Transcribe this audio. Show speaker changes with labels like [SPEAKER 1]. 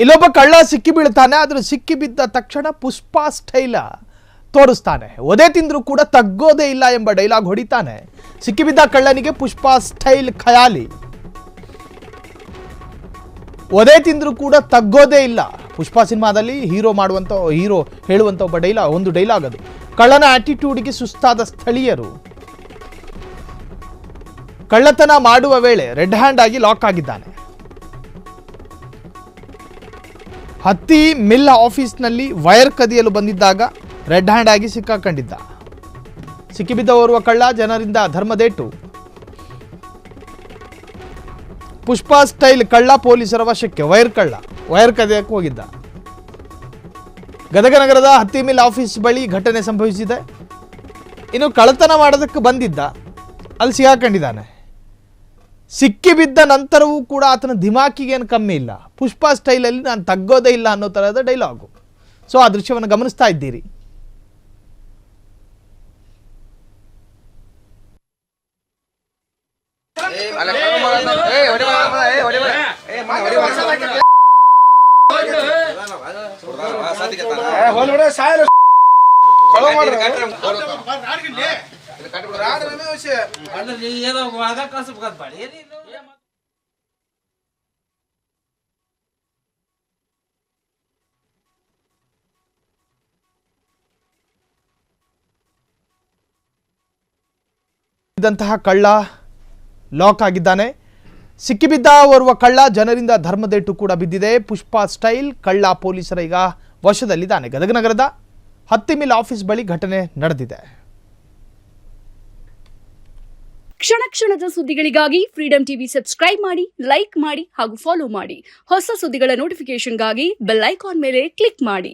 [SPEAKER 1] ಇಲ್ಲೊಬ್ಬ ಕಳ್ಳ ಸಿಕ್ಕಿ ಬೀಳ್ತಾನೆ. ಆದ್ರೆ ಸಿಕ್ಕಿ ಬಿದ್ದ ತಕ್ಷಣ ಪುಷ್ಪಾ ಸ್ಟೈಲ ತೋರಿಸ್ತಾನೆ. ಒದೆ ತಿಂದ್ರೂ ಕೂಡ ತಗ್ಗೋದೇ ಇಲ್ಲ ಎಂಬ ಡೈಲಾಗ್ ಹೊಡಿತಾನೆ. ಸಿಕ್ಕಿಬಿದ್ದ ಕಳ್ಳನಿಗೆ ಪುಷ್ಪಾ ಸ್ಟೈಲ್ ಖಯಾಲಿ. ಒದೆ ತಿಂದ್ರೂ ಕೂಡ ತಗ್ಗೋದೇ ಇಲ್ಲ. ಪುಷ್ಪಾ ಸಿನಿಮಾದಲ್ಲಿ ಹೀರೋ ಹೇಳುವಂತ ಒಂದು ಡೈಲಾಗ್ ಅದು. ಕಳ್ಳನ ಆಟಿಟ್ಯೂಡ್ಗೆ ಸುಸ್ತಾದ ಸ್ಥಳೀಯರು. ಕಳ್ಳತನ ಮಾಡುವ ವೇಳೆ ರೆಡ್ ಹ್ಯಾಂಡ್ ಆಗಿ ಲಾಕ್ ಆಗಿದ್ದಾನೆ. ಹತ್ತಿ ಮಿಲ್ ಆಫೀಸ್ನಲ್ಲಿ ವೈರ್ ಕದಿಯಲು ಬಂದಿದ್ದಾಗ ರೆಡ್ ಹ್ಯಾಂಡ್ ಆಗಿ ಸಿಕ್ಕಾಕೊಂಡಿದ್ದ. ಸಿಕ್ಕಿಬಿದ್ದ ಓರ್ವ ಕಳ್ಳ ಜನರಿಂದ ಧರ್ಮದೇಟು. ಪುಷ್ಪಾ ಸ್ಟೈಲ್ ಕಳ್ಳ ಪೊಲೀಸರ ವಶಕ್ಕೆ. ವೈರ್ ಕದಿಯಕ್ಕೆ ಹೋಗಿದ್ದ. ಗದಗ ನಗರದ ಹತ್ತಿ ಮಿಲ್ ಆಫೀಸ್ ಬಳಿ ಘಟನೆ ಸಂಭವಿಸಿದೆ. ಇನ್ನು ಕಳ್ಳತನ ಮಾಡೋದಕ್ಕೆ ಬಂದಿದ್ದ, ಅಲ್ಲಿ ಸಿಗಾಕೊಂಡಿದ್ದಾನೆ. ಸಿಕ್ಕಿಬಿದ್ದ ನಂತರವೂ ಕೂಡ ಆತನ ದಿಮಾಕಿಗೆ ಏನು ಕಮ್ಮಿ ಇಲ್ಲ. ಪುಷ್ಪಾ ಸ್ಟೈಲಲ್ಲಿ ನಾನು ತಗ್ಗೋದೇ ಇಲ್ಲ ಅನ್ನೋ ಥರದ ಡೈಲಾಗು. ಸೊ ಆ ದೃಶ್ಯವನ್ನು ಗಮನಿಸ್ತಾ ಇದ್ದೀರಿ. ಇದಂತಹ ಕಳ್ಳ ಲಾಕ್ ಆಗಿದ್ದಾನೆ. ಸಿಕ್ಕಿಬಿದ್ದ ಓರ್ವ ಕಳ್ಳ ಜನರಿಂದ ಧರ್ಮದೇಟು ಕೂಡ ಬಿದ್ದಿದೆ. ಪುಷ್ಪಾ ಸ್ಟೈಲ್ ಕಳ್ಳ ಪೊಲೀಸರ ಈಗ ವಶದಲ್ಲಿದ್ದಾನೆ. ಗದಗ ನಗರದ ಹತ್ತಿ ಮಿಲ್ ಆಫೀಸ್ ಬಳಿ ಘಟನೆ ನಡೆದಿದೆ.
[SPEAKER 2] ಕ್ಷಣ ಕ್ಷಣದ ಸುದ್ದಿಗಳಿಗಾಗಿ ಫ್ರೀಡಂ ಟಿವಿ ಸಬ್ಸ್ಕ್ರೈಬ್ ಮಾಡಿ, ಲೈಕ್ ಮಾಡಿ ಹಾಗೂ ಫಾಲೋ ಮಾಡಿ. ಹೊಸ ಸುದ್ದಿಗಳ ನೋಟಿಫಿಕೇಶನ್ಗಾಗಿ ಬೆಲ್ ಐಕಾನ್ ಮೇಲೆ ಕ್ಲಿಕ್ ಮಾಡಿ.